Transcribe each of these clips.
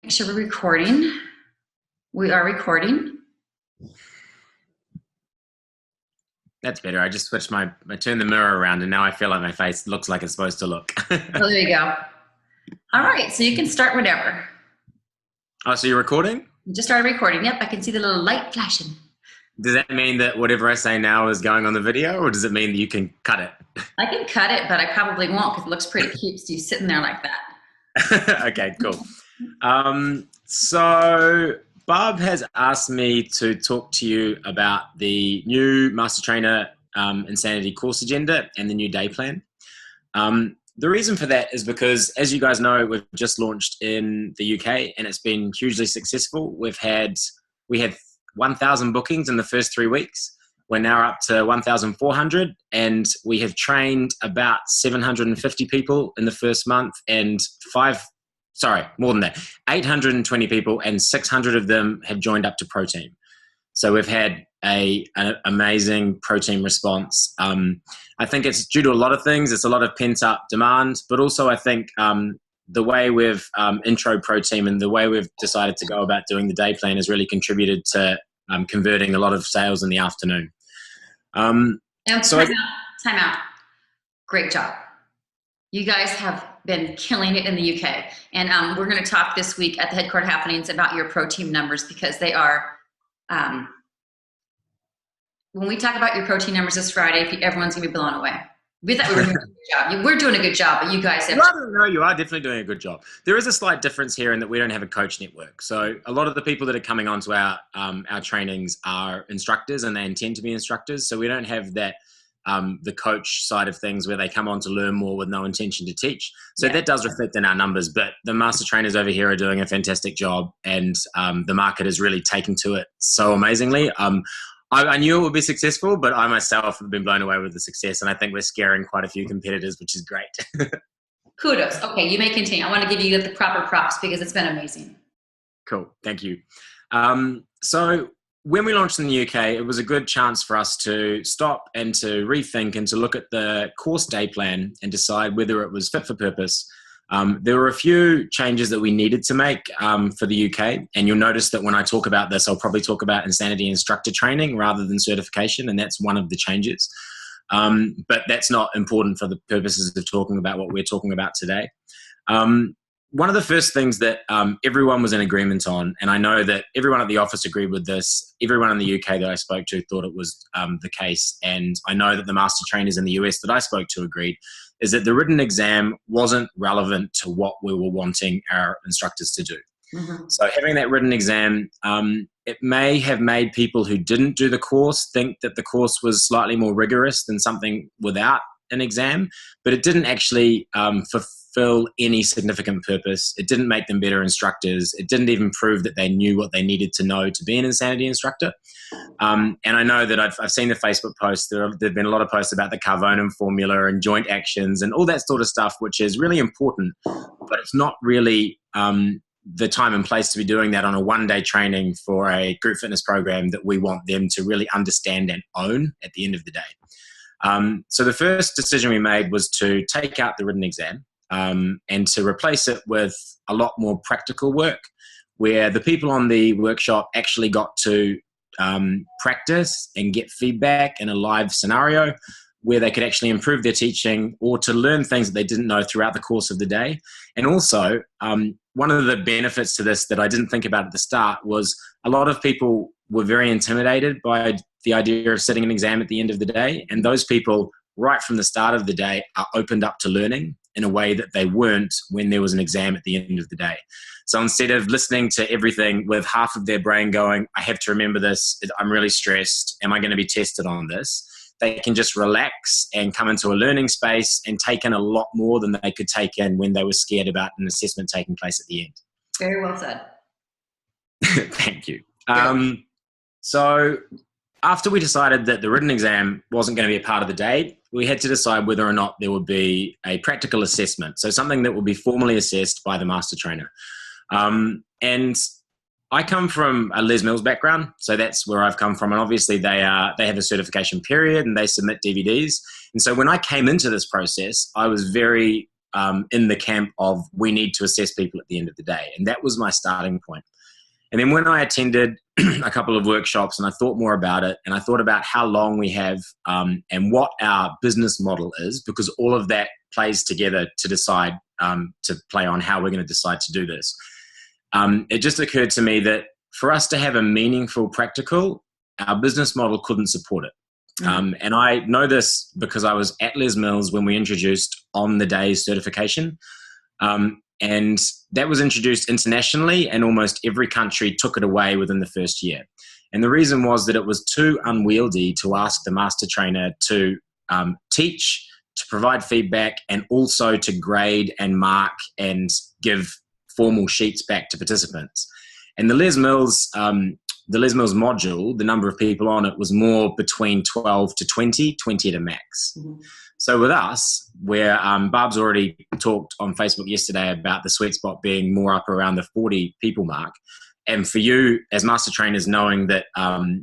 Sure, we're recording. We are recording. That's better. I just I turned the mirror around and now I feel like my face looks like it's supposed to look. Oh, there you go. All right, so you can start whenever. Oh, so you're recording? Just started recording. Yep, I can see the little light flashing. Does that mean that whatever I say now is going on the video, or does it mean that you can cut it? I can cut it, but I probably won't because it looks pretty cute, Steve, sitting there like that. Okay, cool. So Barb has asked me to talk to you about the new Master Trainer Insanity course agenda and the new day plan. The reason for that is because, as you guys know, we've just launched in the UK and it's been hugely successful. We had 1,000 bookings in the first 3 weeks. We're now up to 1,400 and we have trained about 750 people in the first month and more than that, 820 people and 600 of them have joined up to Pro Team. So we've had an amazing Pro Team response. I think it's due to a lot of things. It's a lot of pent up demand, but also I think the way we've intro Pro Team and the way we've decided to go about doing the day plan has really contributed to converting a lot of sales in the afternoon. Time out. Great job. You guys have been killing it in the UK. And we're going to talk this week at the Headquarter Happenings about your Pro Team numbers because they are, when we talk about your Pro Team numbers this Friday, everyone's going to be blown away. We thought we were doing a good job. We're doing a good job, but you guys have... No, you are definitely doing a good job. There is a slight difference here in that we don't have a coach network. So a lot of the people that are coming onto our trainings are instructors and they intend to be instructors. So we don't have that the coach side of things where they come on to learn more with no intention to teach. So that does reflect in our numbers, but the master trainers over here are doing a fantastic job and the market is really taken to it so amazingly. I knew it would be successful, but I myself have been blown away with the success and I think we're scaring quite a few competitors, which is great. Kudos. Okay, you may continue. I want to give you the proper props because it's been amazing. Cool, thank you. So when we launched in the UK, it was a good chance for us to stop and to rethink and to look at the course day plan and decide whether it was fit for purpose. There were a few changes that we needed to make for the UK, and you'll notice that when I talk about this, I'll probably talk about Insanity instructor training rather than certification, and that's one of the changes. But that's not important for the purposes of talking about what we're talking about today. One of the first things that everyone was in agreement on, and I know that everyone at the office agreed with this, everyone in the UK that I spoke to thought it was the case, and I know that the master trainers in the US that I spoke to agreed, is that the written exam wasn't relevant to what we were wanting our instructors to do. Mm-hmm. So having that written exam, it may have made people who didn't do the course think that the course was slightly more rigorous than something without an exam, but it didn't actually fulfill any significant purpose. It didn't make them better instructors. It didn't even prove that they knew what they needed to know to be an Insanity instructor. And I know that I've seen the Facebook posts. There have been a lot of posts about the Carvonen formula and joint actions and all that sort of stuff, which is really important, but it's not really the time and place to be doing that on a one-day training for a group fitness program that we want them to really understand and own at the end of the day. So the first decision we made was to take out the written exam and to replace it with a lot more practical work where the people on the workshop actually got to practice and get feedback in a live scenario where they could actually improve their teaching or to learn things that they didn't know throughout the course of the day. And also, one of the benefits to this that I didn't think about at the start was a lot of people were very intimidated by the idea of sitting an exam at the end of the day. And those people, right from the start of the day, are opened up to learning in a way that they weren't when there was an exam at the end of the day. So instead of listening to everything with half of their brain going, I have to remember this, I'm really stressed, am I going to be tested on this? They can just relax and come into a learning space and take in a lot more than they could take in when they were scared about an assessment taking place at the end. Very well said. Thank you. So after we decided that the written exam wasn't going to be a part of the day, we had to decide whether or not there would be a practical assessment. So something that will be formally assessed by the master trainer. And I come from a Les Mills background, so that's where I've come from. And obviously they have a certification period and they submit DVDs. And so when I came into this process, I was very in the camp of we need to assess people at the end of the day. And that was my starting point. And then when I attended a couple of workshops and I thought more about it, and I thought about how long we have and what our business model is, because all of that plays together to decide, to play on how we're going to decide to do this. It just occurred to me that for us to have a meaningful practical, our business model couldn't support it. And I know this because I was at Les Mills when we introduced on the day certification. And that was introduced internationally, and almost every country took it away within the first year. And the reason was that it was too unwieldy to ask the master trainer to teach, to provide feedback, and also to grade and mark and give formal sheets back to participants. And the Les Mills module, the number of people on it was more between 12 to 20 at a max. Mm-hmm. So with us, where Barb's already talked on Facebook yesterday about the sweet spot being more up around the 40 people mark. And for you as master trainers, knowing that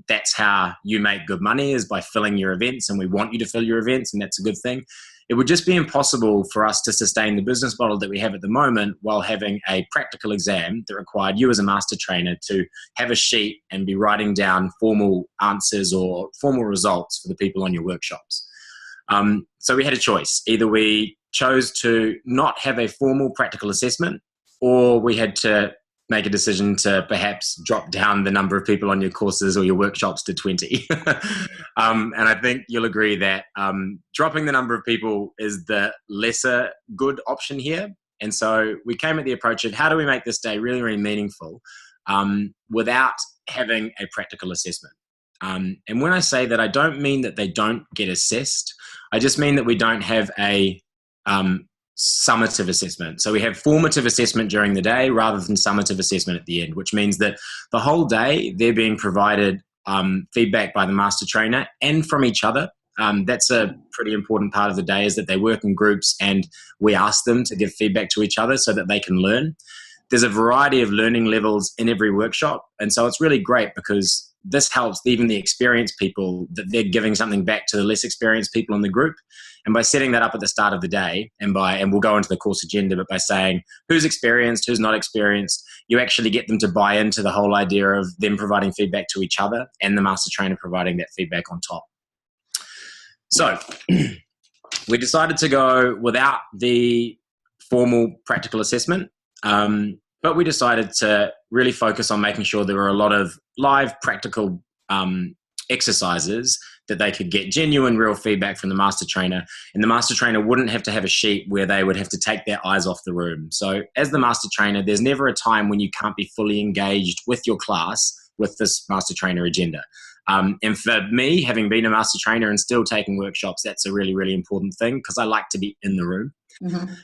that's how you make good money is by filling your events, and we want you to fill your events, and that's a good thing. It would just be impossible for us to sustain the business model that we have at the moment while having a practical exam that required you as a master trainer to have a sheet and be writing down formal answers or formal results for the people on your workshops. So we had a choice. Either we chose to not have a formal practical assessment, or we had to make a decision to perhaps drop down the number of people on your courses or your workshops to 20. And I think you'll agree that dropping the number of people is the lesser good option here. And so we came at the approach of how do we make this day really, really meaningful without having a practical assessment. And when I say that, I don't mean that they don't get assessed. I just mean that we don't have a summative assessment. So we have formative assessment during the day rather than summative assessment at the end, which means that the whole day they're being provided feedback by the master trainer and from each other. That's a pretty important part of the day, is that they work in groups and we ask them to give feedback to each other so that they can learn. There's a variety of learning levels in every workshop. And so it's really great because this helps even the experienced people, that they're giving something back to the less experienced people in the group. And by setting that up at the start of the day, and we'll go into the course agenda, but by saying who's experienced, who's not experienced, you actually get them to buy into the whole idea of them providing feedback to each other and the master trainer providing that feedback on top. So we decided to go without the formal practical assessment. But we decided to really focus on making sure there were a lot of live practical exercises that they could get genuine, real feedback from the master trainer. And the master trainer wouldn't have to have a sheet where they would have to take their eyes off the room. So as the master trainer, there's never a time when you can't be fully engaged with your class with this master trainer agenda. And for me, having been a master trainer and still taking workshops, that's a really, really important thing because I like to be in the room. Mm-hmm.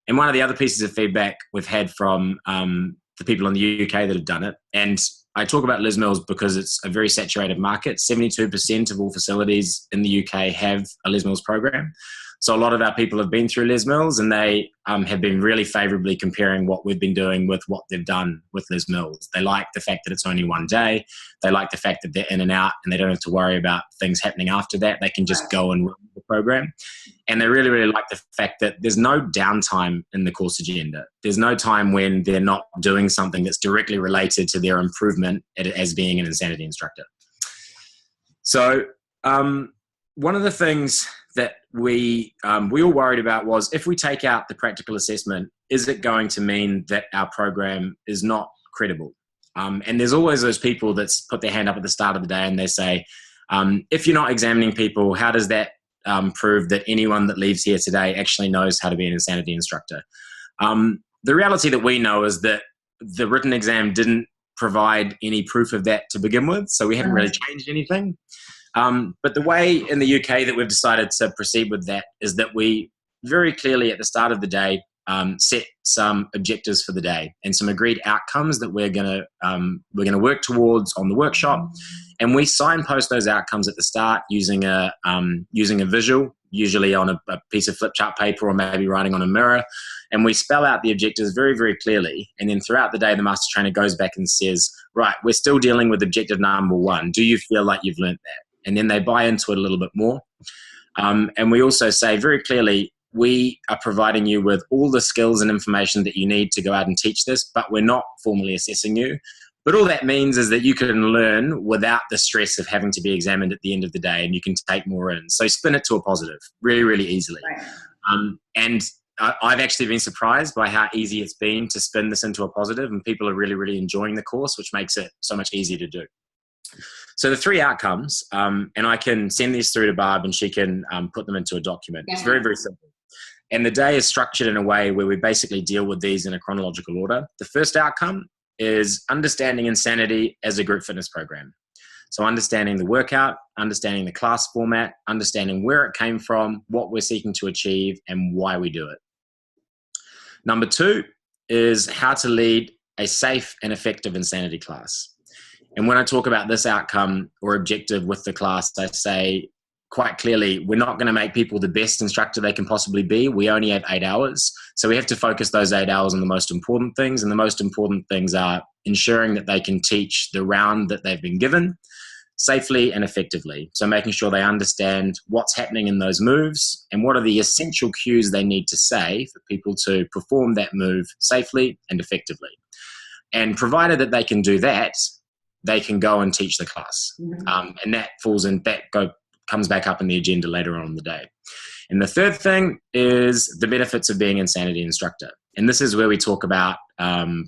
And one of the other pieces of feedback we've had from the people in the UK that have done it, and I talk about Les Mills because it's a very saturated market. 72% of all facilities in the UK have a Les Mills program. So a lot of our people have been through Les Mills, and they have been really favourably comparing what we've been doing with what they've done with Les Mills. They like the fact that it's only one day. They like the fact that they're in and out and they don't have to worry about things happening after that. They can just go and run the program. And they really, really like the fact that there's no downtime in the course agenda. There's no time when they're not doing something that's directly related to their improvement as being an Insanity instructor. So one of the things that we all worried about was, if we take out the practical assessment, is it going to mean that our program is not credible? And there's always those people that put their hand up at the start of the day and they say, if you're not examining people, how does that prove that anyone that leaves here today actually knows how to be an Insanity instructor? The reality that we know is that the written exam didn't provide any proof of that to begin with, so we haven't really changed anything. But the way in the UK that we've decided to proceed with that is that we very clearly at the start of the day set some objectives for the day and some agreed outcomes that we're gonna work towards on the workshop, and we signpost those outcomes at the start using a visual, usually on a piece of flip chart paper or maybe writing on a mirror, and we spell out the objectives very, very clearly. And then throughout the day, the master trainer goes back and says, right, we're still dealing with objective number 1. Do you feel like you've learnt that? And then they buy into it a little bit more. And we also say very clearly, we are providing you with all the skills and information that you need to go out and teach this, but we're not formally assessing you. But all that means is that you can learn without the stress of having to be examined at the end of the day, and you can take more in. So spin it to a positive really, really easily. Right. And I've actually been surprised by how easy it's been to spin this into a positive, and people are really, really enjoying the course, which makes it so much easier to do. So the 3 outcomes, and I can send these through to Barb and she can put them into a document. It's very, very simple. And the day is structured in a way where we basically deal with these in a chronological order. The first outcome is understanding Insanity as a group fitness program. So understanding the workout, understanding the class format, understanding where it came from, what we're seeking to achieve, and why we do it. Number 2 is how to lead a safe and effective Insanity class. And when I talk about this outcome or objective with the class, I say quite clearly, we're not going to make people the best instructor they can possibly be. We only have 8 hours. So we have to focus those 8 hours on the most important things. And the most important things are ensuring that they can teach the round that they've been given safely and effectively. So making sure they understand what's happening in those moves and what are the essential cues they need to say for people to perform that move safely and effectively. And provided that they can do that, they can go and teach the class. And that comes back up in the agenda later on in the day. And the third thing is the benefits of being Insanity instructor. And this is where we talk about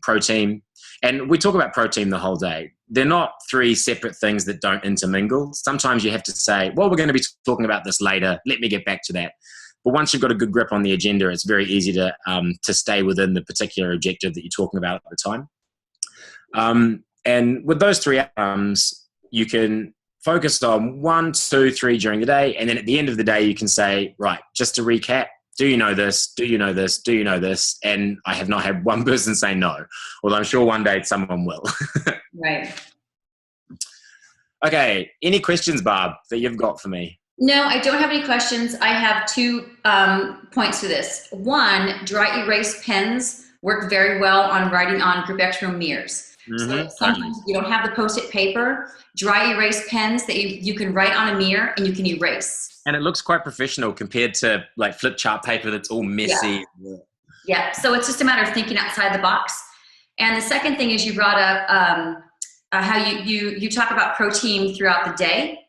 pro team. And we talk about pro team the whole day. They're not 3 separate things that don't intermingle. Sometimes you have to say, well, we're going to be talking about this later. Let me get back to that. But once you've got a good grip on the agenda, it's very easy to stay within the particular objective that you're talking about at the time. And with those 3 outcomes, you can focus on 1, 2, 3 during the day. And then at the end of the day, you can say, right, just to recap, do you know this? Do you know this? Do you know this? And I have not had one person say no, although I'm sure one day someone will. Right. Okay. Any questions, Barb, that you've got for me? No, I don't have any questions. I have 2 points to this. 1, dry erase pens work very well on writing on group X room mirrors. So sometimes you don't have the Post-it paper, dry erase pens that you can write on a mirror and you can erase. And it looks quite professional compared to like flip chart paper that's all messy. Yeah. So it's just a matter of thinking outside the box. And the second thing is you brought up how you talk about pro team throughout the day.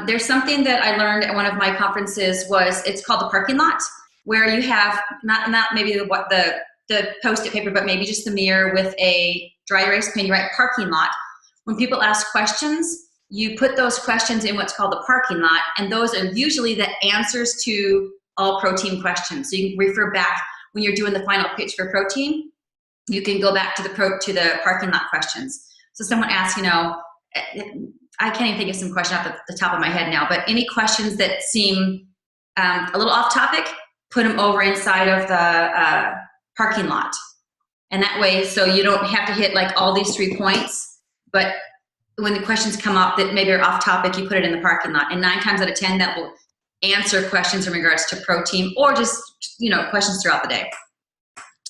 There's something that I learned at one of my conferences it's called the parking lot, where you have not maybe the Post-it paper, but maybe just the mirror with a dry erase pen. You write parking lot. When people ask questions, you put those questions in what's called the parking lot, and those are usually the answers to all pro team questions. So you can refer back when you're doing the final pitch for pro team. You can go back to the parking lot questions. So someone asks, I can't even think of some question off the top of my head now, but any questions that seem a little off topic, put them over inside of the parking lot. And that way, so you don't have to hit like all these 3 points, but when the questions come up that maybe are off topic, you put it in the parking lot. And 9 times out of 10, that will answer questions in regards to pro team or just, questions throughout the day.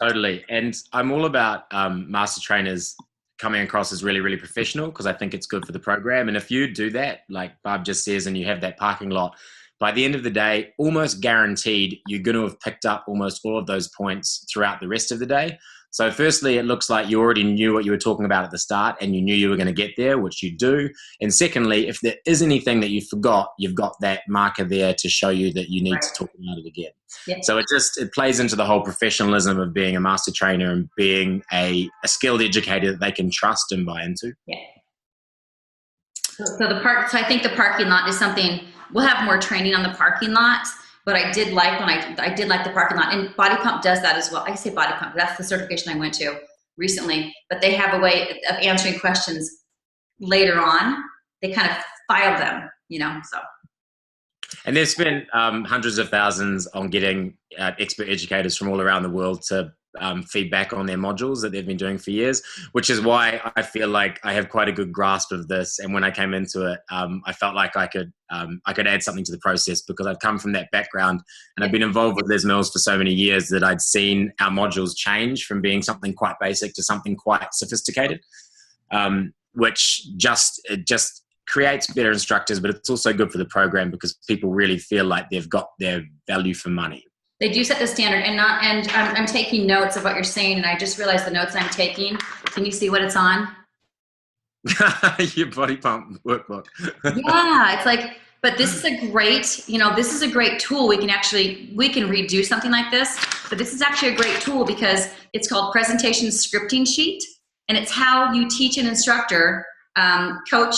Totally. And I'm all about master trainers coming across as really, really professional, because I think it's good for the program. And if you do that, like Barb just says, and you have that parking lot, by the end of the day, almost guaranteed, you're going to have picked up almost all of those points throughout the rest of the day. So firstly, it looks like you already knew what you were talking about at the start and you knew you were going to get there, which you do. And secondly, if there is anything that you forgot, you've got that marker there to show you that you need to talk about it again. Yeah. So it plays into the whole professionalism of being a master trainer and being a skilled educator that they can trust and buy into. Yeah. So I think the parking lot is something, we'll have more training on the parking lot. But I did like the parking lot, and Body Pump does that as well. I say Body Pump, that's the certification I went to recently, but they have a way of answering questions later on. They kind of file them, so. And they've spent hundreds of thousands on getting expert educators from all around the world to feedback on their modules that they've been doing for years, which is why I feel like I have quite a good grasp of this. And when I came into it, I felt like I could add something to the process, because I've come from that background and I've been involved with Les Mills for so many years that I'd seen our modules change from being something quite basic to something quite sophisticated, which just creates better instructors, but it's also good for the program because people really feel like they've got their value for money. They do set the standard, and I'm taking notes of what you're saying, and I just realized the notes I'm taking. Can you see what it's on? Your body pump workbook. Yeah, it's like, but this is a great, this is a great tool. We can redo something like this, but this is actually a great tool because it's called Presentation Scripting Sheet, and it's how you teach an instructor, coach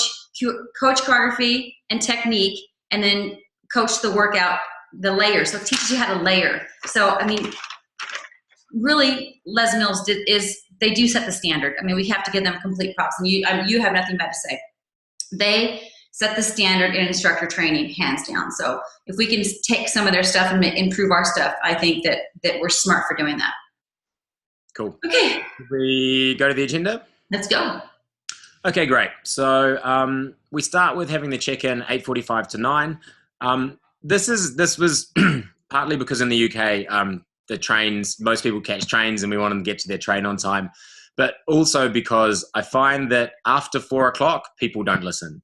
choreography and technique, and then coach the workout, the layers. So it teaches you how to layer. So, I mean, really, Les Mills they do set the standard. I mean, we have to give them complete props, and you have nothing bad to say. They set the standard in instructor training, hands down. So if we can take some of their stuff and improve our stuff, I think that we're smart for doing that. Cool. Okay. We go to the agenda? Let's go. Okay, great. So we start with having the check-in 8:45 to 9. This was partly because in the UK, the trains, most people catch trains and we want them to get to their train on time, but also because I find that after 4 o'clock, people don't listen.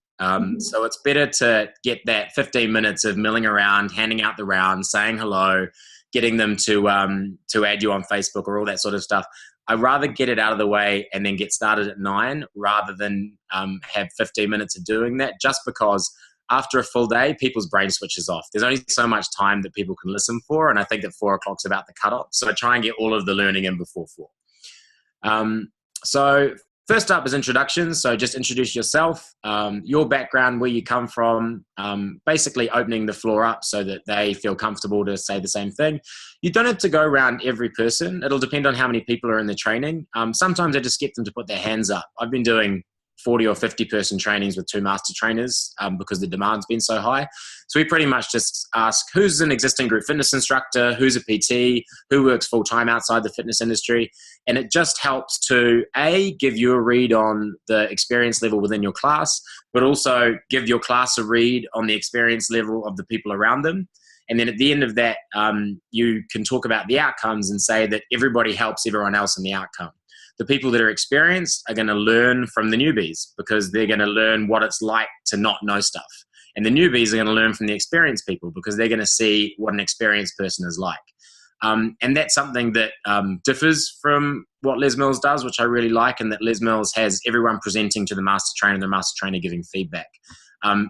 So it's better to get that 15 minutes of milling around, handing out the rounds, saying hello, getting them to add you on Facebook or all that sort of stuff. I'd rather get it out of the way and then get started at 9 rather than have 15 minutes of doing that, just because after a full day, people's brain switches off. There's only so much time that people can listen for, and I think that 4 o'clock's about the cutoff. So I try and get all of the learning in before 4. So first up is introductions. So just introduce yourself, your background, where you come from, basically opening the floor up so that they feel comfortable to say the same thing. You don't have to go around every person. It'll depend on how many people are in the training. Sometimes I just get them to put their hands up. I've been doing 40 or 50 person trainings with 2 master trainers because the demand's been so high. So we pretty much just ask who's an existing group fitness instructor, who's a PT, who works full time outside the fitness industry. And it just helps to give you a read on the experience level within your class, but also give your class a read on the experience level of the people around them. And then at the end of that, you can talk about the outcomes and say that everybody helps everyone else in the outcome. The people that are experienced are going to learn from the newbies because they're going to learn what it's like to not know stuff. And the newbies are going to learn from the experienced people because they're going to see what an experienced person is like. And that's something that differs from what Les Mills does, which I really like, and that Les Mills has everyone presenting to the master trainer and the master trainer giving feedback.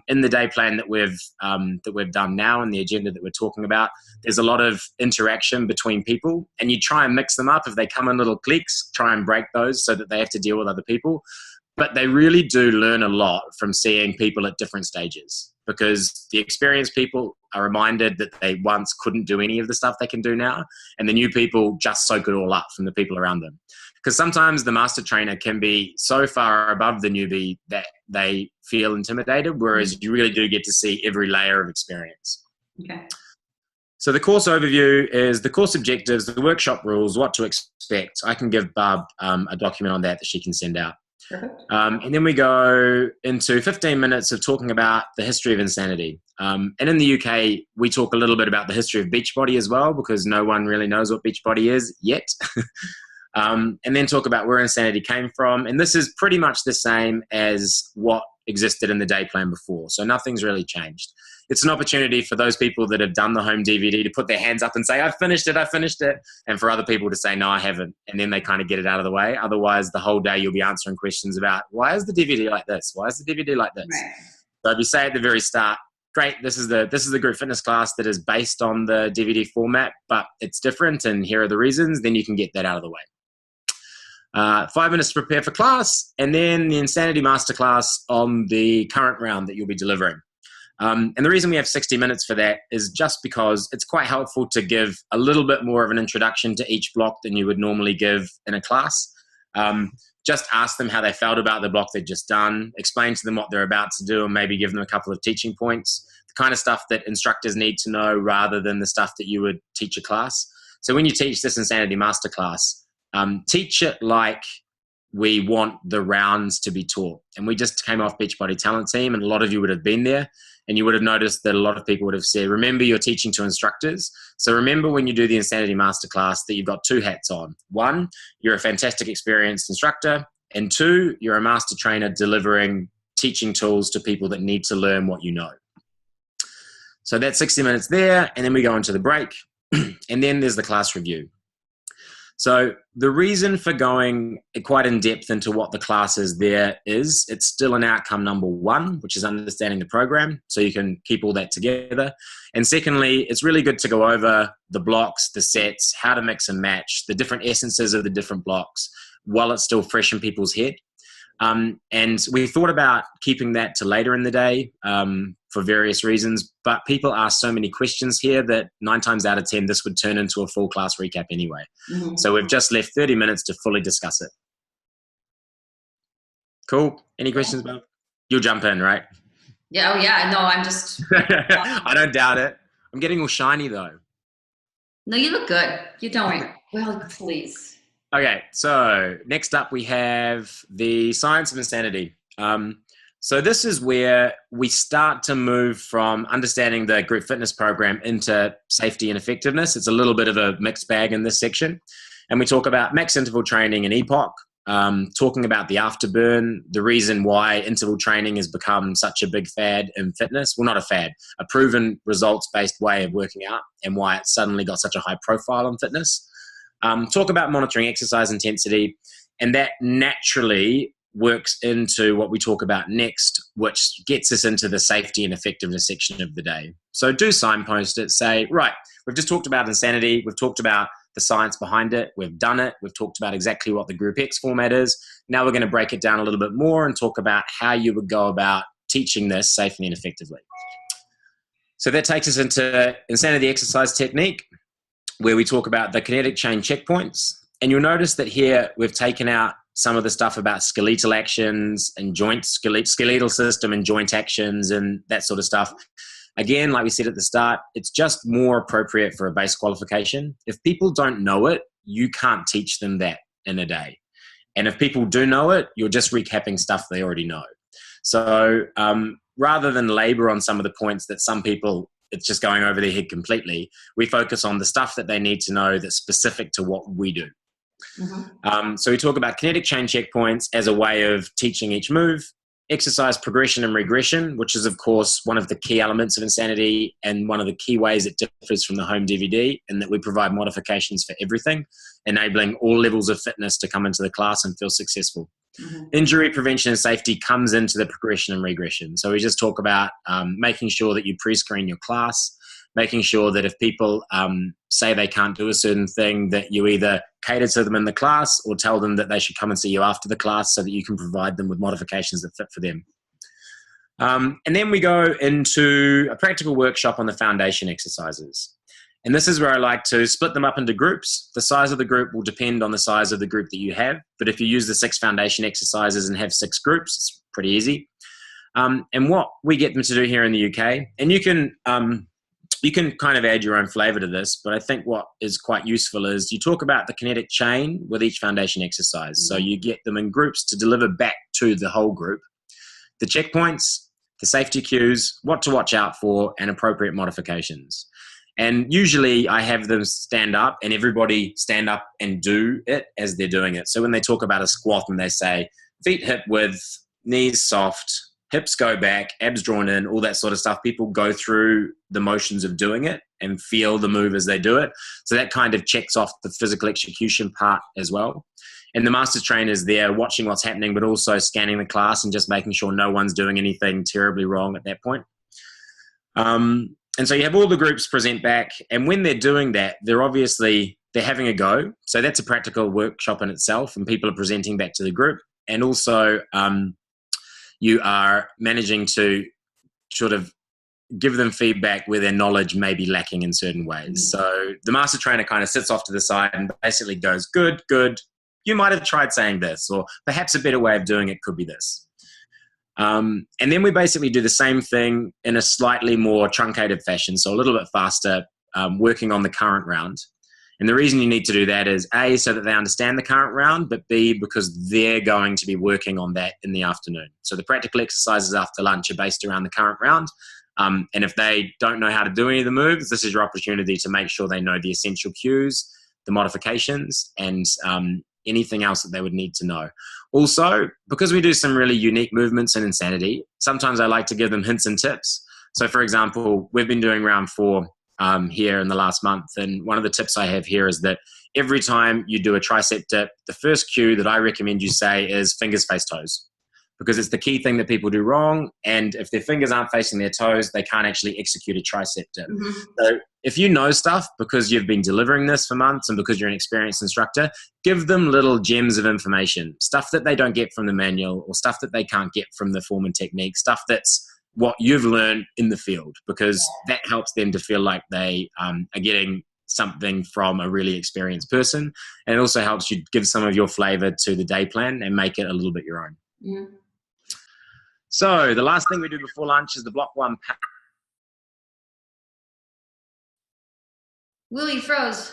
In the day plan that we've done now and the agenda that we're talking about, there's a lot of interaction between people, and you try and mix them up. If they come in little cliques, try and break those so that they have to deal with other people. But they really do learn a lot from seeing people at different stages, because the experienced people are reminded that they once couldn't do any of the stuff they can do now, and the new people just soak it all up from the people around them. Because sometimes the master trainer can be so far above the newbie that they feel intimidated, whereas you really do get to see every layer of experience. Okay. So the course overview is the course objectives, the workshop rules, what to expect. I can give Barb a document on that she can send out. Perfect. And then we go into 15 minutes of talking about the history of insanity. And in the UK, we talk a little bit about the history of Beachbody as well, because no one really knows what Beachbody is yet. And then talk about where insanity came from. And this is pretty much the same as what existed in the day plan before. So nothing's really changed. It's an opportunity for those people that have done the home DVD to put their hands up and say, I finished it. And for other people to say, no, I haven't. And then they kind of get it out of the way. Otherwise, the whole day you'll be answering questions about, why is the DVD like this? Why is the DVD like this? Right. So if you say at the very start, great, this is the group fitness class that is based on the DVD format, but it's different, and here are the reasons, then you can get that out of the way. 5 minutes to prepare for class, and then the Insanity Masterclass on the current round that you'll be delivering. And the reason we have 60 minutes for that is just because it's quite helpful to give a little bit more of an introduction to each block than you would normally give in a class. Just ask them how they felt about the block they've just done, explain to them what they're about to do, and maybe give them a couple of teaching points, the kind of stuff that instructors need to know rather than the stuff that you would teach a class. So when you teach this Insanity Masterclass, teach it like we want the rounds to be taught. And we just came off Beachbody Talent Team, and a lot of you would have been there, and you would have noticed that a lot of people would have said, remember, you're teaching to instructors. So remember when you do the Insanity Masterclass that you've got 2 hats on. 1, you're a fantastic experienced instructor, and 2, you're a master trainer delivering teaching tools to people that need to learn what you know. So that's 60 minutes there, and then we go into the break. And then there's the class review. So the reason for going quite in depth into what the class is there is it's still an outcome number one, which is understanding the program. So you can keep all that together. And secondly, it's really good to go over the blocks, the sets, how to mix and match, the different essences of the different blocks while it's still fresh in people's head. And we thought about keeping that to later in the day for various reasons, but people ask so many questions here that 9 times out of 10, this would turn into a full class recap anyway. Mm-hmm. So we've just left 30 minutes to fully discuss it. Cool. Any questions, Bob? You'll jump in, right? Yeah. Oh, yeah. No, I'm just... I don't doubt it. I'm getting all shiny, though. No, you look good. You don't. Well, please. Okay, so next up we have the science of insanity. So this is where we start to move from understanding the group fitness program into safety and effectiveness. It's a little bit of a mixed bag in this section. And we talk about max interval training and EPOC, talking about the afterburn, the reason why interval training has become such a big fad in fitness. Well, not a fad, a proven results-based way of working out and why it suddenly got such a high profile in fitness. Talk about monitoring exercise intensity, and that naturally works into what we talk about next, which gets us into the safety and effectiveness section of the day. So do signpost it, say, right, we've just talked about insanity, we've talked about the science behind it, we've done it, we've talked about exactly what the Group X format is. Now we're going to break it down a little bit more and talk about how you would go about teaching this safely and effectively. So that takes us into insanity exercise technique, where we talk about the kinetic chain checkpoints. And you'll notice that here we've taken out some of the stuff about skeletal actions and skeletal system and joint actions and that sort of stuff. Again, like we said at the start, it's just more appropriate for a base qualification. If people don't know it, you can't teach them that in a day. And if people do know it, you're just recapping stuff they already know. So rather than labor on some of the points that some people, it's just going over their head completely, we focus on the stuff that they need to know that's specific to what we do. Mm-hmm. So we talk about kinetic chain checkpoints as a way of teaching each move, exercise progression and regression, which is, of course, one of the key elements of Insanity and one of the key ways it differs from the home DVD, in that we provide modifications for everything, enabling all levels of fitness to come into the class and feel successful. Mm-hmm. Injury prevention and safety comes into the progression and regression. So we just talk about making sure that you pre-screen your class, making sure that if people say they can't do a certain thing, that you either cater to them in the class or tell them that they should come and see you after the class so that you can provide them with modifications that fit for them. And then we go into a practical workshop on the foundation exercises. And this is where I like to split them up into groups. The size of the group will depend on the size of the group that you have. But if you use the 6 foundation exercises and have 6 groups, it's pretty easy. And what we get them to do here in the UK, and you can kind of add your own flavor to this, but I think what is quite useful is you talk about the kinetic chain with each foundation exercise. So you get them in groups to deliver back to the whole group the checkpoints, the safety cues, what to watch out for, and appropriate modifications. And usually I have them stand up and everybody stand up and do it as they're doing it. So when they talk about a squat and they say feet hip width, knees soft, hips go back, abs drawn in, all that sort of stuff, people go through the motions of doing it and feel the move as they do it. So that kind of checks off the physical execution part as well. And the master trainer is there watching what's happening, but also scanning the class and just making sure no one's doing anything terribly wrong at that point. And so you have all the groups present back, and when they're doing that, they're having a go. So that's a practical workshop in itself, and people are presenting back to the group. And also you are managing to sort of give them feedback where their knowledge may be lacking in certain ways. So the master trainer kind of sits off to the side and basically goes, good, good. You might have tried saying this, or perhaps a better way of doing it could be this. And then we basically do the same thing in a slightly more truncated fashion, so a little bit faster, working on the current round. And the reason you need to do that is A, so that they understand the current round, but B, because they're going to be working on that in the afternoon. So the practical exercises after lunch are based around the current round. And if they don't know how to do any of the moves, this is your opportunity to make sure they know the essential cues, the modifications, and anything else that they would need to know. Also, because we do some really unique movements in Insanity, sometimes I like to give them hints and tips. So for example, we've been doing round 4 here in the last month. And one of the tips I have here is that every time you do a tricep dip, the first cue that I recommend you say is fingers face toes, because it's the key thing that people do wrong. And if their fingers aren't facing their toes, they can't actually execute a tricep dip. Mm-hmm. So if you know stuff because you've been delivering this for months and because you're an experienced instructor, give them little gems of information, stuff that they don't get from the manual or stuff that they can't get from the form and technique, stuff that's what you've learned in the field, because that helps them to feel like they are getting something from a really experienced person. And it also helps you give some of your flavor to the day plan and make it a little bit your own. Yeah. So the last thing we do before lunch is the block 1. Willie froze.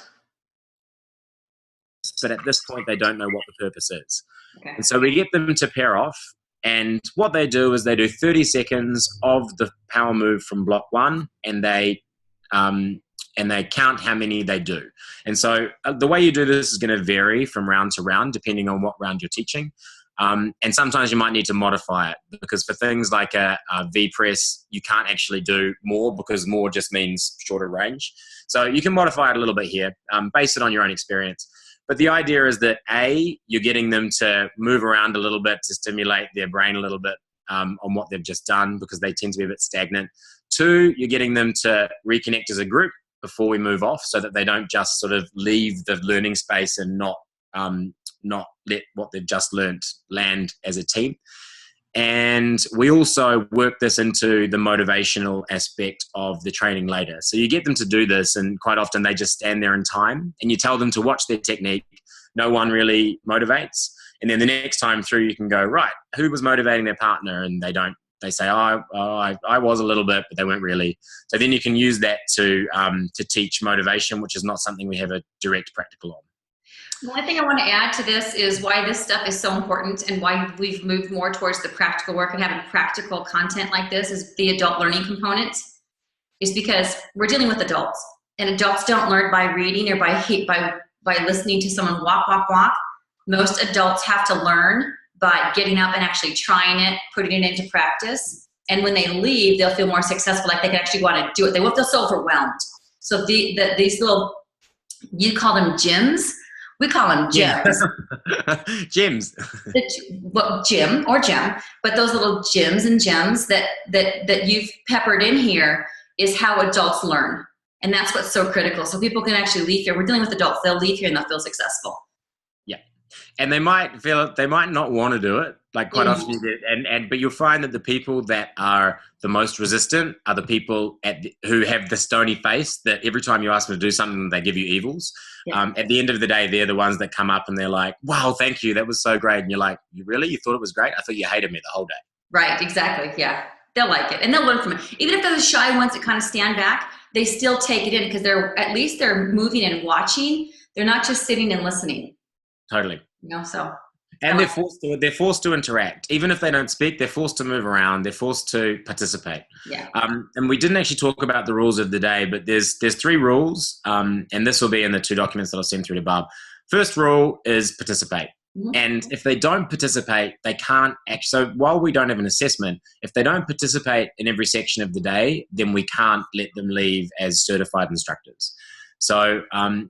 But at this point, they don't know what the purpose is. Okay. And so we get them to pair off. And what they do is they do 30 seconds of the power move from block 1, and they count how many they do. And so the way you do this is going to vary from round to round, depending on what round you're teaching. And sometimes you might need to modify it, because for things like a V press, you can't actually do more, because more just means shorter range. So you can modify it a little bit here, base it on your own experience. But the idea is that you're getting them to move around a little bit to stimulate their brain a little bit on what they've just done, because they tend to be a bit stagnant. 2, you're getting them to reconnect as a group before we move off, so that they don't just sort of leave the learning space and not let what they've just learned land as a team. And we also work this into the motivational aspect of the training later. So you get them to do this, and quite often they just stand there in time, and you tell them to watch their technique. No one really motivates. And then the next time through, you can go, right, who was motivating their partner? And they don't. They say, I was a little bit, but they weren't really. So then you can use that to teach motivation, which is not something we have a direct practical on. The only thing I want to add to this is why this stuff is so important, and why we've moved more towards the practical work and having practical content like this is the adult learning component, is because we're dealing with adults, and adults don't learn by reading or by listening to someone walk. Most adults have to learn by getting up and actually trying it, putting it into practice. And when they leave, they'll feel more successful, like they can actually go out and do it. They won't feel so overwhelmed. So these little, you call them gyms. We call them gyms. Gyms. Gym or gem, but those little gyms and gems that you've peppered in here is how adults learn. And that's what's so critical. So people can actually leave here. We're dealing with adults. They'll leave here and they'll feel successful. Yeah. And they might not want to do it. Like quite often you get, but you'll find that the people that are the most resistant are the people who have the stony face, that every time you ask them to do something, they give you evils. Yeah. At the end of the day, they're the ones that come up and they're like, wow, thank you. That was so great. And you're like, you really? You thought it was great? I thought you hated me the whole day. Right. Exactly. Yeah. They'll like it and they'll learn from it. Even if they're the shy ones that kind of stand back, they still take it in, because they're moving and watching. They're not just sitting and listening. Totally. So. And they're forced to interact. Even if they don't speak, they're forced to move around. They're forced to participate. Yeah. And we didn't actually talk about the rules of the day, but there's 3 rules, and this will be in the 2 documents that I'll send through to Barb. First rule is participate. Mm-hmm. And if they don't participate, they can't so while we don't have an assessment, if they don't participate in every section of the day, then we can't let them leave as certified instructors. So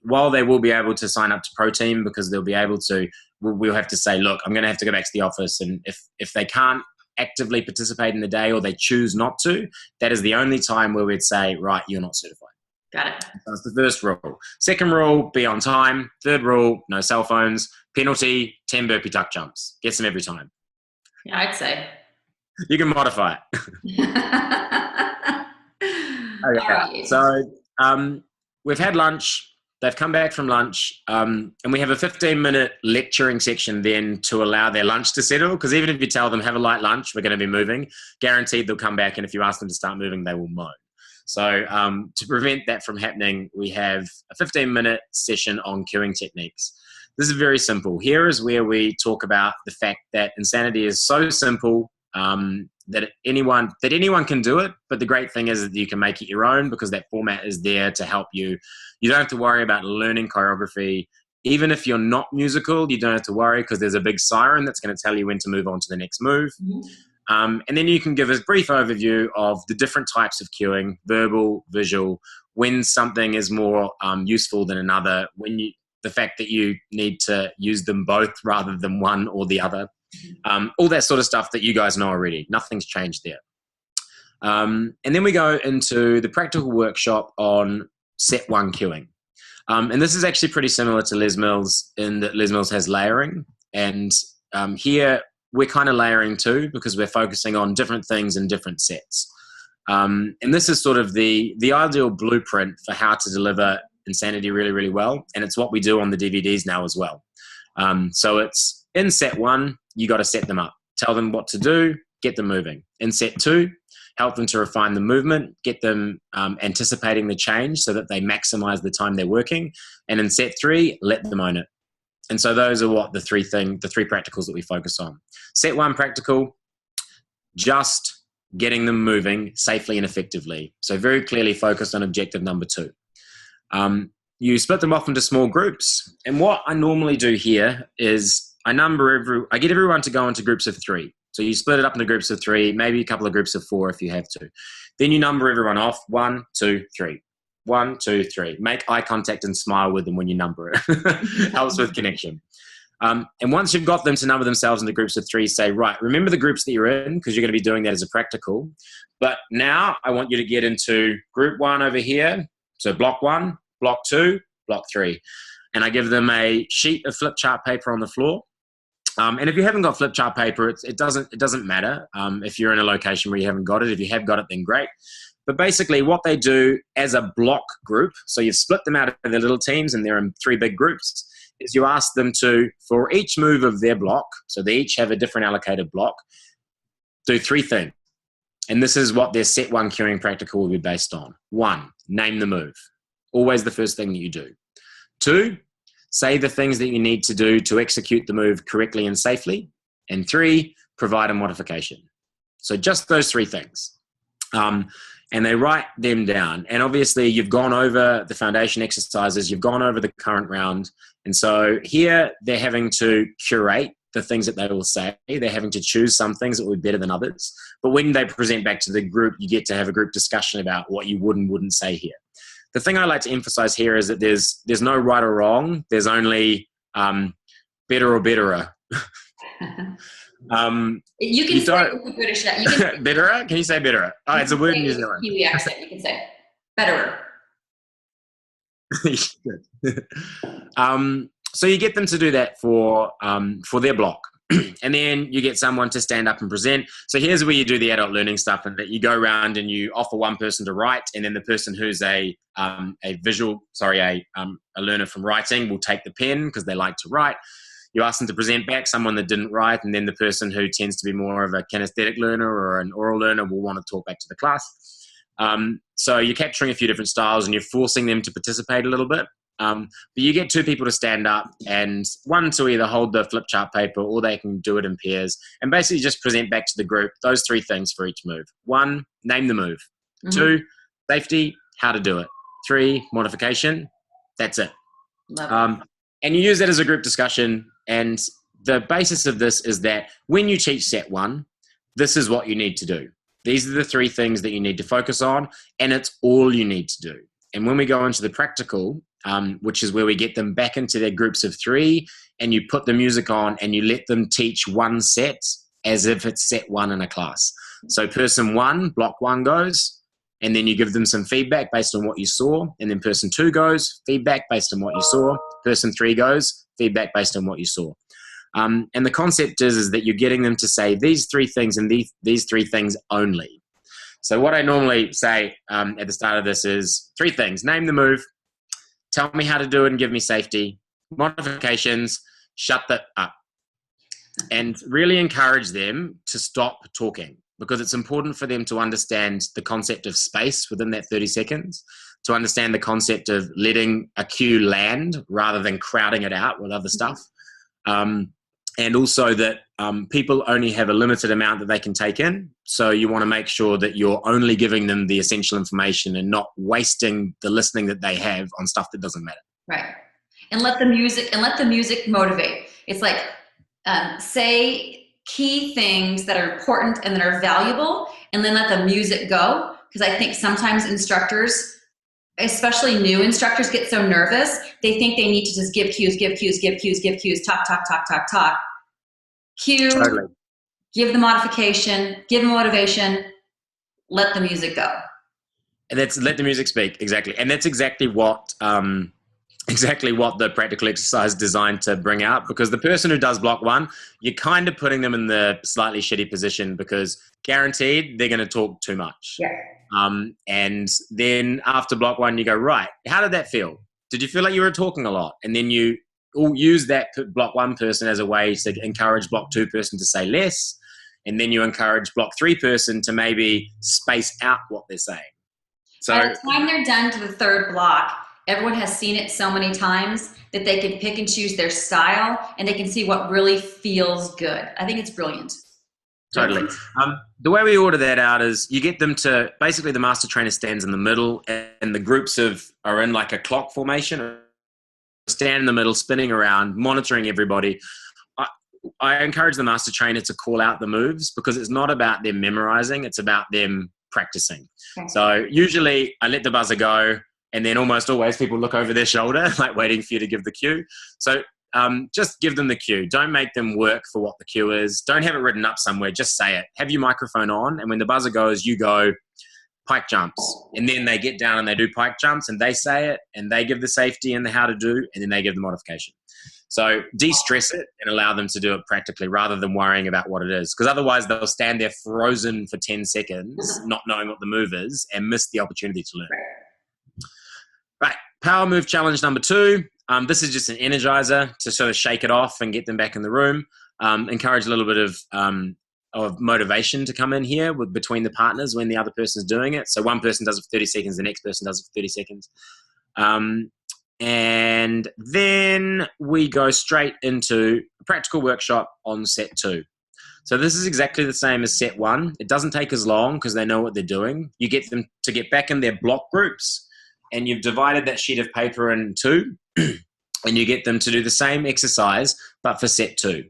while they will be able to sign up to ProTeam, because they'll be able to, we'll have to say, look, I'm going to have to go back to the office. And if they can't actively participate in the day, or they choose not to, that is the only time where we'd say, right, you're not certified. Got it. So that's the first rule. Second rule, be on time. Third rule, no cell phones. Penalty, 10 burpee tuck jumps. Gets them every time. Yeah, I'd say. You can modify it. Okay. Right. So we've had lunch. They've come back from lunch, and we have a 15-minute lecturing section then to allow their lunch to settle, because even if you tell them, have a light lunch, we're going to be moving, guaranteed they'll come back, and if you ask them to start moving, they will moan. So to prevent that from happening, we have a 15-minute session on cueing techniques. This is very simple. Here is where we talk about the fact that Insanity is so simple that anyone can do it, but the great thing is that you can make it your own, because that format is there to help you. You don't have to worry about learning choreography. Even if you're not musical, you don't have to worry, because there's a big siren that's going to tell you when to move on to the next move. And then you can give a brief overview of the different types of cueing, verbal, visual, when something is more useful than another, the fact that you need to use them both rather than one or the other, all that sort of stuff that you guys know already. Nothing's changed there. And then we go into the practical workshop on set one cueing. And this is actually pretty similar to Les Mills in that Les Mills has layering. And here we're kind of layering too, because we're focusing on different things in different sets. And this is sort of the ideal blueprint for how to deliver Insanity really, really well. And it's what we do on the DVDs now as well. So it's in set one, you got to set them up, tell them what to do, get them moving. In set two, help them to refine the movement, get them anticipating the change so that they maximize the time they're working. And in set three, let them own it. And so those are what the three practicals that we focus on. Set one practical, just getting them moving safely and effectively. So very clearly focused on objective number 2. You split them off into small groups. And what I normally do here is I get everyone to go into groups of 3. So you split it up into groups of 3, maybe a couple of groups of 4 if you have to. Then you number everyone off, 1, 2, 3. 1, 2, 3. Make eye contact and smile with them when you number it. Helps with connection. And once you've got them to number themselves into groups of 3, say, right, remember the groups that you're in, because you're going to be doing that as a practical. But now I want you to get into group 1 over here. So block 1, block 2, block 3. And I give them a sheet of flip chart paper on the floor. And if you haven't got flip chart paper, it doesn't matter if you're in a location where you haven't got it. If you have got it, then great. But basically what they do as a block group, so you've split them out into little teams and they're in 3 big groups, is you ask them to, for each move of their block, so they each have a different allocated block, do 3 things. And this is what their set 1 cueing practical will be based on. 1, name the move. Always the first thing that you do. 2, say the things that you need to do to execute the move correctly and safely. And 3, provide a modification. So just those 3 things. And they write them down. And obviously you've gone over the foundation exercises, you've gone over the current round. And so here they're having to curate the things that they will say. They're having to choose some things that will be better than others. But when they present back to the group, you get to have a group discussion about what you would and wouldn't say here. The thing I like to emphasize here is that there's no right or wrong. There's only better or betterer. You can say it with a British accent. Betterer? Can you say betterer? Oh, it's a word in New Zealand. Kiwi accent. You can say betterer. So you get them to do that for their block. And then you get someone to stand up and present. So here's where you do the adult learning stuff, and that you go around and you offer one person to write, and then the person who's a learner from writing will take the pen because they like to write. You ask them to present back someone that didn't write, and then the person who tends to be more of a kinesthetic learner or an oral learner will want to talk back to the class. So you're capturing a few different styles and you're forcing them to participate a little bit. But you get 2 people to stand up, and one to either hold the flip chart paper or they can do it in pairs, and basically just present back to the group those 3 things for each move. 1, name the move. 2, safety, how to do it. 3, modification. That's it. And you use that as a group discussion. And the basis of this is that when you teach set 1, this is what you need to do. These are the 3 things that you need to focus on, and it's all you need to do. And when we go into the practical, which is where we get them back into their groups of 3, and you put the music on and you let them teach one set as if it's set 1 in a class. So person 1, block 1 goes, and then you give them some feedback based on what you saw. And then person 2 goes, feedback based on what you saw. Person 3 goes, feedback based on what you saw. And the concept is that you're getting them to say these 3 things and these 3 things only. So what I normally say at the start of this is 3 things. Name the move, tell me how to do it and give me safety, modifications, shut that up. And really encourage them to stop talking, because it's important for them to understand the concept of space within that 30 seconds, to understand the concept of letting a cue land rather than crowding it out with other stuff. And also that people only have a limited amount that they can take in. So you want to make sure that you're only giving them the essential information and not wasting the listening that they have on stuff that doesn't matter. Right. And let the music motivate. It's like, say key things that are important and that are valuable, and then let the music go. Because I think sometimes instructors, especially new instructors, get so nervous. They think they need to just give cues, talk, talk. Cue, Totally. give the modification, give the motivation, let the music go. And that's let the music speak, exactly. And that's exactly what the practical exercise is designed to bring out, because the person who does block one, you're kind of putting them in the slightly shitty position, because guaranteed they're going to talk too much. Yeah. And then after block one, you go, right, how did that feel? Did you feel like you were talking a lot? And then you use that block one person as a way to encourage block two person to say less. And then you encourage block three person to maybe space out what they're saying. So by the time they're done to the third block, everyone has seen it so many times that they can pick and choose their style, and they can see what really feels good. I think it's brilliant. Totally. The way we order that out is you get them to, basically the master trainer stands in the middle, and the groups are in like a clock formation, stand in the middle, spinning around, monitoring everybody. I encourage the master trainer to call out the moves, because it's not about them memorizing, it's about them practicing. Okay. So usually I let the buzzer go, and then almost always people look over their shoulder, like waiting for you to give the cue. So just give them the cue. Don't make them work for what the cue is. Don't have it written up somewhere. Just say it. Have your microphone on, and when the buzzer goes, you go pike jumps. And then they get down and they do pike jumps, and they say it, and they give the safety and the how to do, and then they give the modification. So de-stress it and allow them to do it practically, rather than worrying about what it is. Because otherwise they'll stand there frozen for 10 seconds, not knowing what the move is, and miss the opportunity to learn. Right, power move challenge number 2. This is just an energizer to sort of shake it off and get them back in the room. Encourage a little bit of motivation to come in here between the partners when the other person's doing it. So one person does it for 30 seconds, the next person does it for 30 seconds. And then we go straight into a practical workshop on set 2. So this is exactly the same as set 1. It doesn't take as long because they know what they're doing. You get them to get back in their block groups, and you've divided that sheet of paper in 2, and you get them to do the same exercise, but for set 2.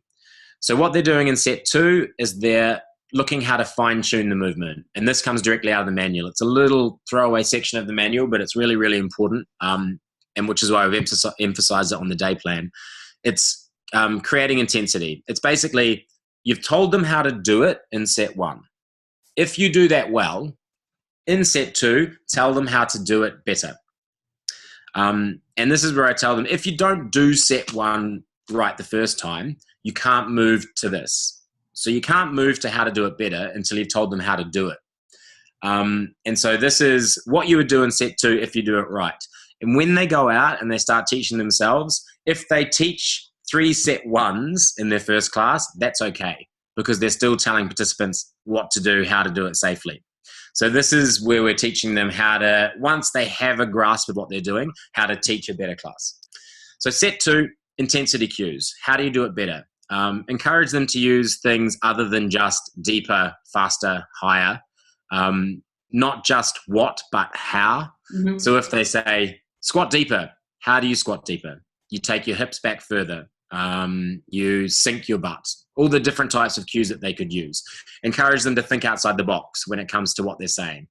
So what they're doing in set 2 is they're looking how to fine-tune the movement. And this comes directly out of the manual. It's a little throwaway section of the manual, but it's really, really important. And which is why I've emphasized it on the day plan. It's creating intensity. It's basically, you've told them how to do it in set 1. If you do that well, in set 2, tell them how to do it better. And this is where I tell them, if you don't do set 1 right the first time, you can't move to this. So you can't move to how to do it better until you've told them how to do it. And so this is what you would do in set 2 if you do it right. And when they go out and they start teaching themselves, if they teach 3 set 1s in their first class, that's okay, because they're still telling participants what to do, how to do it safely. So this is where we're teaching them how to, once they have a grasp of what they're doing, how to teach a better class. So set 2, intensity cues. How do you do it better? Encourage them to use things other than just deeper, faster, higher. Not just what, but how. Mm-hmm. So if they say, squat deeper, how do you squat deeper? You take your hips back further. You sink your butt. All the different types of cues that they could use. Encourage them to think outside the box when it comes to what they're saying.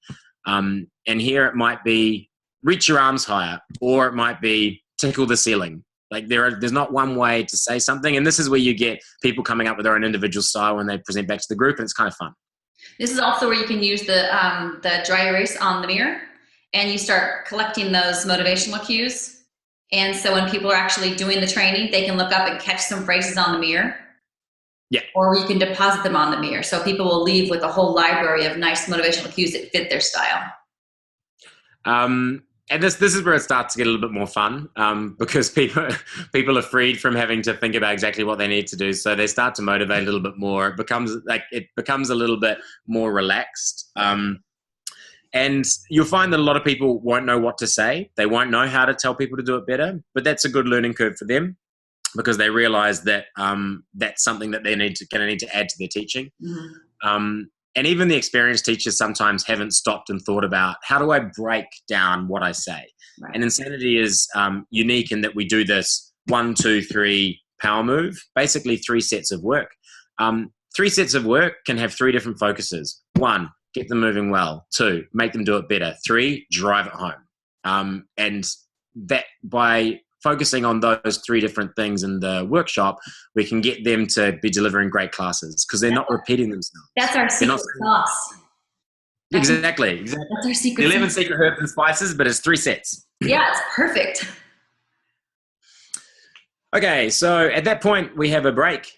And here it might be reach your arms higher, or it might be tickle the ceiling. Like there's not one way to say something. And this is where you get people coming up with their own individual style when they present back to the group, and it's kind of fun. This is also where you can use the dry erase on the mirror, and you start collecting those motivational cues. And so when people are actually doing the training, they can look up and catch some phrases on the mirror. Yeah. Or you can deposit them on the mirror. So people will leave with a whole library of nice motivational cues that fit their style. And this is where it starts to get a little bit more fun, because people are freed from having to think about exactly what they need to do. So they start to motivate a little bit more. It becomes a little bit more relaxed. And you'll find that a lot of people won't know what to say. They won't know how to tell people to do it better, but that's a good learning curve for them, because they realize that that's something that they're going to need to add to their teaching. Mm-hmm. And even the experienced teachers sometimes haven't stopped and thought about, how do I break down what I say? Right. And Insanity is unique in that we do this 1, 2, 3 power move, basically 3 sets of work. 3 sets of work can have 3 different focuses. 1, get them moving well. 2, make them do it better. 3, drive it home. And that by focusing on those 3 different things in the workshop, we can get them to be delivering great classes because they're not repeating themselves. That's our secret sauce. Exactly. That's our secret 11 secret herbs and spices, but it's 3 sets. Yeah, it's perfect. Okay, so at that point, we have a break,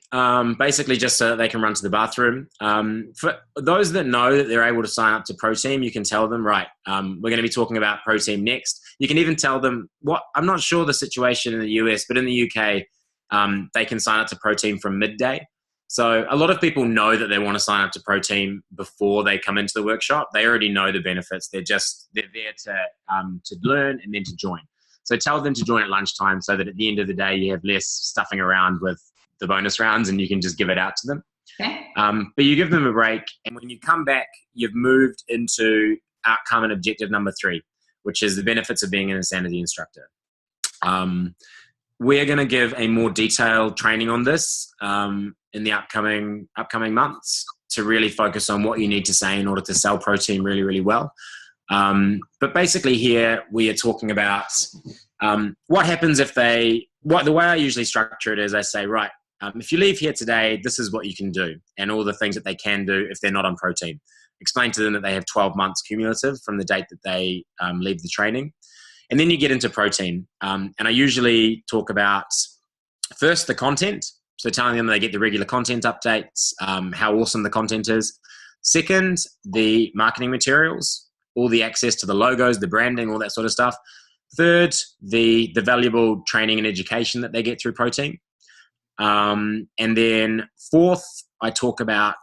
basically just so that they can run to the bathroom. For those that know that they're able to sign up to ProTeam, you can tell them, right, we're going to be talking about ProTeam next. You can even tell them I'm not sure the situation in the US, but in the UK, they can sign up to ProTeam from midday. So a lot of people know that they want to sign up to ProTeam before they come into the workshop. They already know the benefits. They're there to learn and then to join. So tell them to join at lunchtime so that at the end of the day, you have less stuffing around with the bonus rounds and you can just give it out to them. Okay. But you give them a break. And when you come back, you've moved into outcome and objective number 3, which is the benefits of being an Insanity instructor. We're going to give a more detailed training on this in the upcoming months to really focus on what you need to say in order to sell ProTeam really, really well. But basically here we are talking about what happens if the way I usually structure it is I say, right, if you leave here today, this is what you can do and all the things that they can do if they're not on ProTeam. Explain to them that they have 12 months cumulative from the date that they leave the training. And then you get into ProTeam. And I usually talk about first the content. So telling them they get the regular content updates, how awesome the content is. Second, the marketing materials, all the access to the logos, the branding, all that sort of stuff. Third, the valuable training and education that they get through ProTeam. And then fourth, I talk about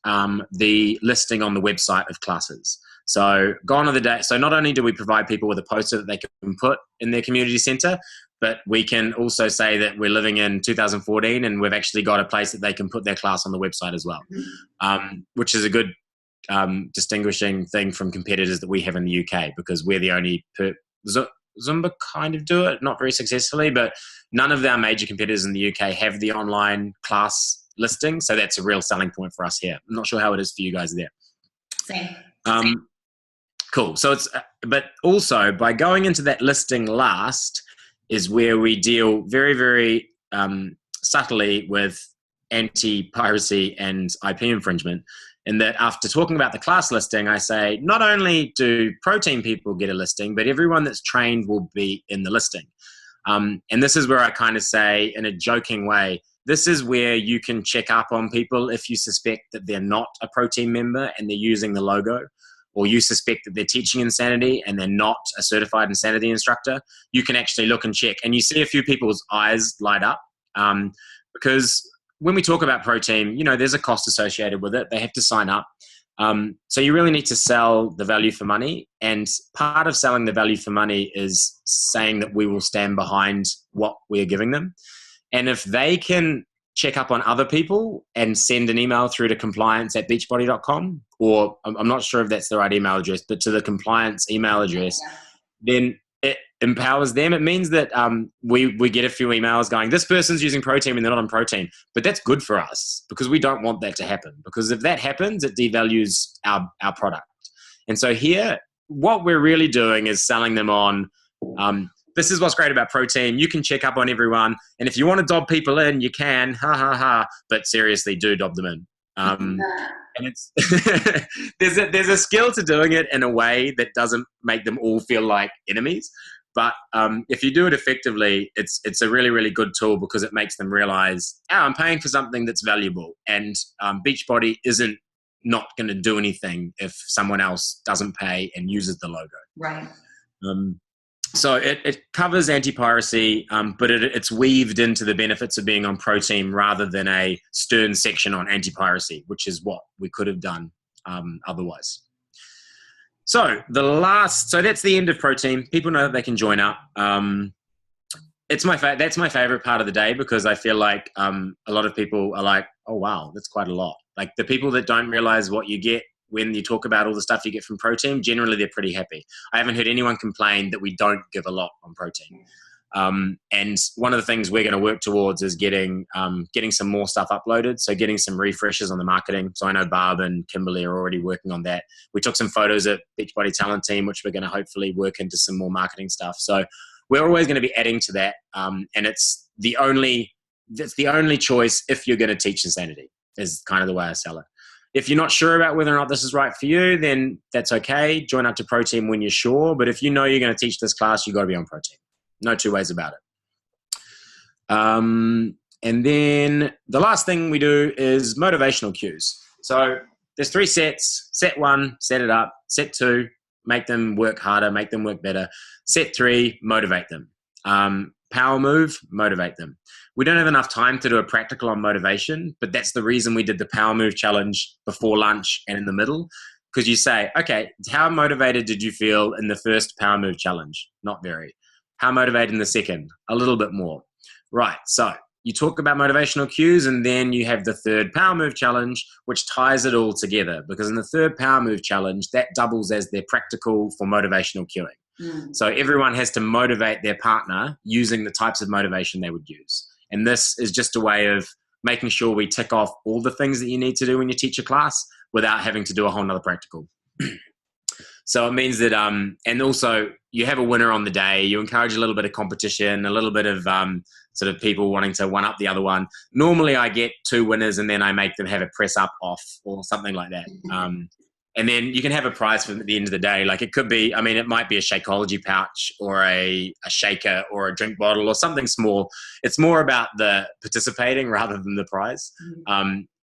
the listing on the website of classes. So gone are the days. So not only do we provide people with a poster that they can put in their community center, but we can also say that we're living in 2014 and we've actually got a place that they can put their class on the website as well, which is a good distinguishing thing from competitors that we have in the UK, because we're the only Zumba kind of do it, not very successfully, but none of our major competitors in the UK have the online class listing. So that's a real selling point for us here. I'm not sure how it is for you guys there. Same. Cool. So but also by going into that listing last is where we deal very, very subtly with anti-piracy and IP infringement. In that after talking about the class listing, I say, not only do ProTeam people get a listing, but everyone that's trained will be in the listing. And this is where I kind of say in a joking way, this is where you can check up on people if you suspect that they're not a ProTeam member and they're using the logo, or you suspect that they're teaching Insanity and they're not a certified Insanity instructor. You can actually look and check. And you see a few people's eyes light up because when we talk about ProTeam, you know, there's a cost associated with it. They have to sign up. So you really need to sell the value for money. And part of selling the value for money is saying that we will stand behind what we are giving them. And if they can check up on other people and send an email through to compliance@beachbody.com, or I'm not sure if that's the right email address, but to the compliance email address, then it empowers them. It means that we get a few emails going, this person's using ProTeam and they're not on ProTeam. But that's good for us because we don't want that to happen. Because if that happens, it devalues our product. And so here, what we're really doing is selling them on, this is what's great about ProTeam. You can check up on everyone. And if you want to dob people in, you can, but seriously, do dob them in. And it's there's a skill to doing it in a way that doesn't make them all feel like enemies. But if you do it effectively, it's a really, really good tool because it makes them realize, I'm paying for something that's valuable. And Beachbody isn't not going to do anything if someone else doesn't pay and uses the logo. Right. So it covers anti-piracy, but it's weaved into the benefits of being on ProTeam rather than a stern section on anti-piracy, which is what we could have done otherwise. So that's the end of ProTeam. People know that they can join up. That's my favorite part of the day because I feel like a lot of people are like, oh wow, that's quite a lot. Like the people that don't realize what you get when you talk about all the stuff you get from ProTeam, generally they're pretty happy. I haven't heard anyone complain that we don't give a lot on ProTeam. And one of the things we're going to work towards is getting some more stuff uploaded. So getting some refreshes on the marketing. So I know Barb and Kimberly are already working on that. We took some photos at Beachbody Talent Team, which we're going to hopefully work into some more marketing stuff. So we're always going to be adding to that. And it's the only choice if you're going to teach Insanity, is kind of the way I sell it. If you're not sure about whether or not this is right for you, then that's okay. Join up to Pro Team when you're sure. But if you know you're going to teach this class, you've got to be on Pro Team. No two ways about it. And then the last thing we do is motivational cues. So there's 3 sets. Set 1, set it up. Set 2, make them work harder, make them work better. Set 3, motivate them. Power move, motivate them. We don't have enough time to do a practical on motivation, but that's the reason we did the power move challenge before lunch and in the middle. Because you say, okay, how motivated did you feel in the first power move challenge? Not very. How motivated in the second? A little bit more. Right, so you talk about motivational cues, and then you have the third power move challenge, which ties it all together. Because in the third power move challenge, that doubles as their practical for motivational cueing. So everyone has to motivate their partner using the types of motivation they would use. And this is just a way of making sure we tick off all the things that you need to do when you teach a class without having to do a whole nother practical. So it means that, and also you have a winner on the day, you encourage a little bit of competition, a little bit of sort of people wanting to one up the other one. Normally I get 2 winners and then I make them have a press up off or something like that. And then you can have a prize for them at the end of the day. Like it could be, I mean, it might be a Shakeology pouch or a shaker or a drink bottle or something small. It's more about the participating rather than the prize.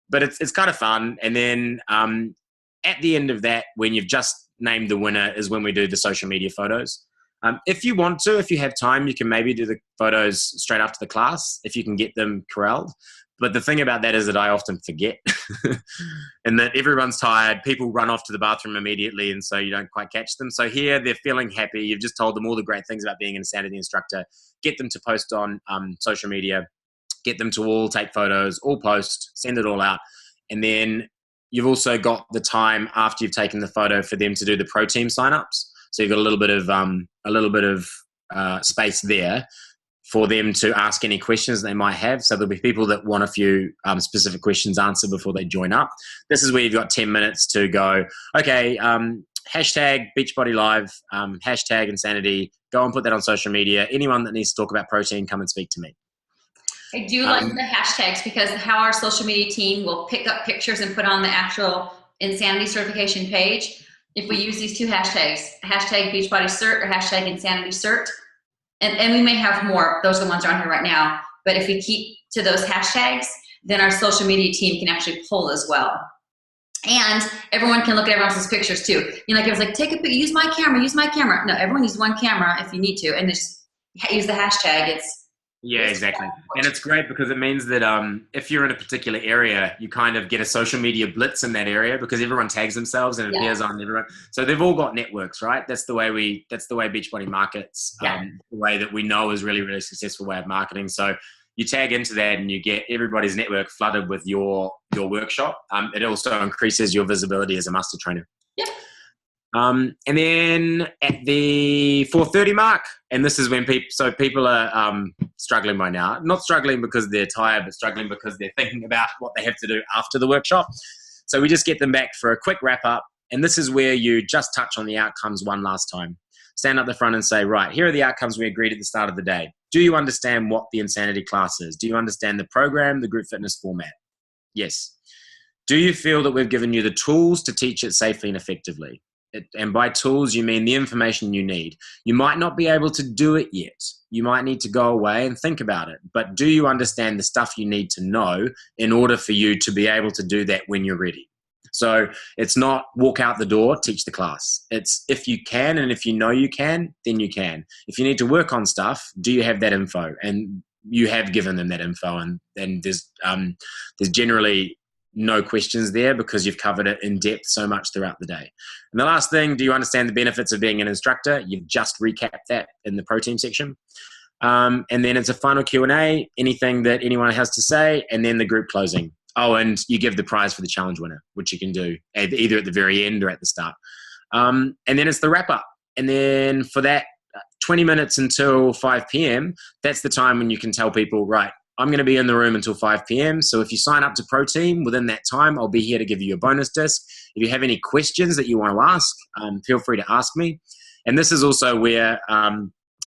But it's kind of fun. And then at the end of that, when you've just named the winner, is when we do the social media photos. If you want to, if you have time, you can maybe do the photos straight after the class if you can get them corralled. But the thing about that is that I often forget and that everyone's tired. People run off to the bathroom immediately, and so you don't quite catch them. So here they're feeling happy. You've just told them all the great things about being an Insanity instructor. Get them to post on social media. Get them to all take photos, all post, send it all out. And then you've also got the time after you've taken the photo for them to do the Pro Team signups. So you've got a little bit of space there for them to ask any questions they might have. So there'll be people that want a few specific questions answered before they join up. This is where you've got 10 minutes to go, okay, hashtag Beachbody Live, hashtag Insanity, go and put that on social media. Anyone that needs to talk about protein, come and speak to me. I do like the hashtags because how our social media team will pick up pictures and put on the actual Insanity certification page. If we use these 2 hashtags, hashtag Beachbody Cert or hashtag Insanity Cert, and we may have more, those are the ones on here right now, but if we keep to those hashtags, then our social media team can actually pull as well. And everyone can look at everyone else's pictures too. You know, like it was like, take a picture, use my camera. No, everyone use one camera if you need to, and just use the hashtag. Yeah, exactly. And it's great because it means that if you're in a particular area, you kind of get a social media blitz in that area because everyone tags themselves and it appears on everyone. So they've all got networks, right? That's the way Beachbody markets, the way that we know is really, really successful way of marketing. So you tag into that and you get everybody's network flooded with your workshop. It also increases your visibility as a master trainer. Yeah. And then at the 4:30 mark, and this is when people are struggling by now. Not struggling because they're tired, but struggling because they're thinking about what they have to do after the workshop. So we just get them back for a quick wrap up. And this is where you just touch on the outcomes one last time. Stand up the front and say, right, here are the outcomes we agreed at the start of the day. Do you understand what the Insanity class is? Do you understand the program, the group fitness format? Yes. Do you feel that we've given you the tools to teach it safely and effectively? And by tools, you mean the information you need. You might not be able to do it yet. You might need to go away and think about it. But do you understand the stuff you need to know in order for you to be able to do that when you're ready? So it's not walk out the door, teach the class. It's if you can, and if you know you can, then you can. If you need to work on stuff, do you have that info? And you have given them that info. And there's generally no questions there because you've covered it in depth so much throughout the day. And the last thing, do you understand the benefits of being an instructor? You've just recapped that in the protein section. And then it's a final Q&A, anything that anyone has to say, and then the group closing. Oh, and you give the prize for the challenge winner, which you can do either at the very end or at the start. And then it's the wrap up. And then for that 20 minutes until 5 p.m., that's the time when you can tell people, right, I'm going to be in the room until 5 p.m. So if you sign up to Pro Team within that time, I'll be here to give you a bonus disc. If you have any questions that you want to ask, feel free to ask me. And this is also where,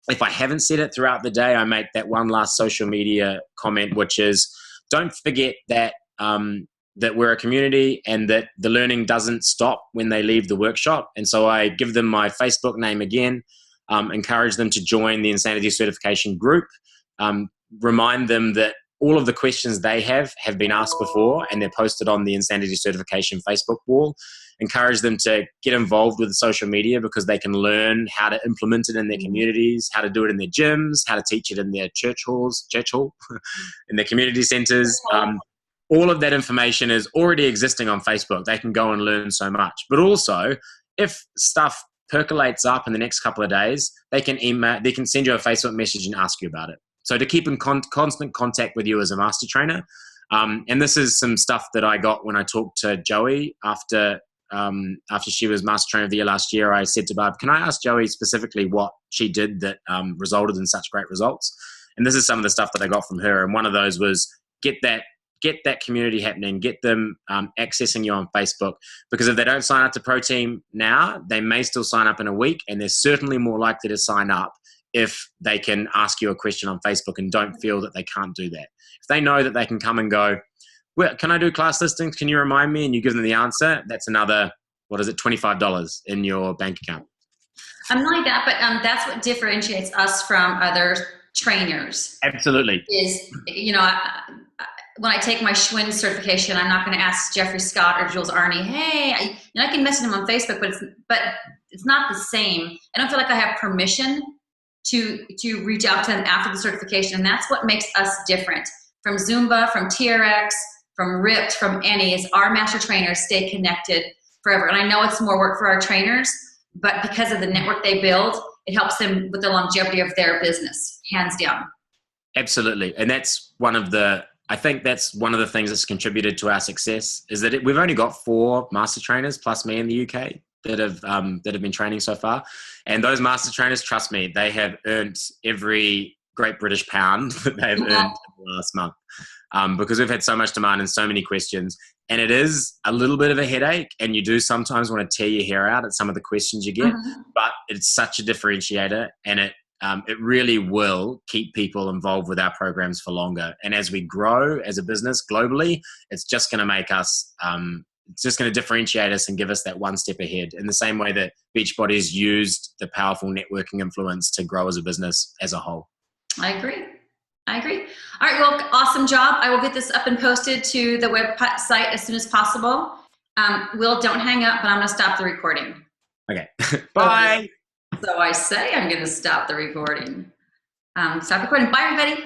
if I haven't said it throughout the day, I make that one last social media comment, which is don't forget that that we're a community and that the learning doesn't stop when they leave the workshop. And so I give them my Facebook name again, encourage them to join the Insanity Certification group, remind them that all of the questions they have been asked before and they're posted on the Insanity Certification Facebook wall. Encourage them to get involved with the social media because they can learn how to implement it in their communities, how to do it in their gyms, how to teach it in their church hall, in their community centers. All of that information is already existing on Facebook. They can go and learn so much. But also, if stuff percolates up in the next couple of days, they can send you a Facebook message and ask you about it. So to keep in constant contact with you as a master trainer. And this is some stuff that I got when I talked to Joey after she was Master Trainer of the Year last year. I said to Barb, can I ask Joey specifically what she did that resulted in such great results? And this is some of the stuff that I got from her. And one of those was get that community happening, get them accessing you on Facebook, because if they don't sign up to Pro Team now, they may still sign up in a week, and they're certainly more likely to sign up if they can ask you a question on Facebook and don't feel that they can't do that. If they know that they can come and go, well, can I do class listings? Can you remind me? And you give them the answer, that's another, $25 in your bank account. I'm not like that, but that's what differentiates us from other trainers. Absolutely. Is, when I take my Schwinn certification, I'm not going to ask Jeffrey Scott or Jules Arney, hey, I can message them on Facebook, but it's not the same. I don't feel like I have permission to reach out to them after the certification. And that's what makes us different from Zumba, from TRX, from Ripped, from any, is our master trainers stay connected forever. And I know it's more work for our trainers, but because of the network they build, it helps them with the longevity of their business, hands down. Absolutely. And that's I think that's one of the things that's contributed to our success, is that we've only got 4 master trainers plus me in the UK that have been training so far. And those master trainers, trust me, they have earned every Great British pound that they've earned in the last month, because we've had so much demand and so many questions. And it is a little bit of a headache, and you do sometimes want to tear your hair out at some of the questions you get, but it's such a differentiator, and it really will keep people involved with our programs for longer. And as we grow as a business globally, it's just going to make us, it's just going to differentiate us and give us that one step ahead, in the same way that Beachbody's used the powerful networking influence to grow as a business as a whole. I agree. All right, well, awesome job. I will get this up and posted to the website as soon as possible. Will, don't hang up, but I'm going to stop the recording. Okay. Bye. So I say I'm going to stop the recording. Stop recording. Bye, everybody.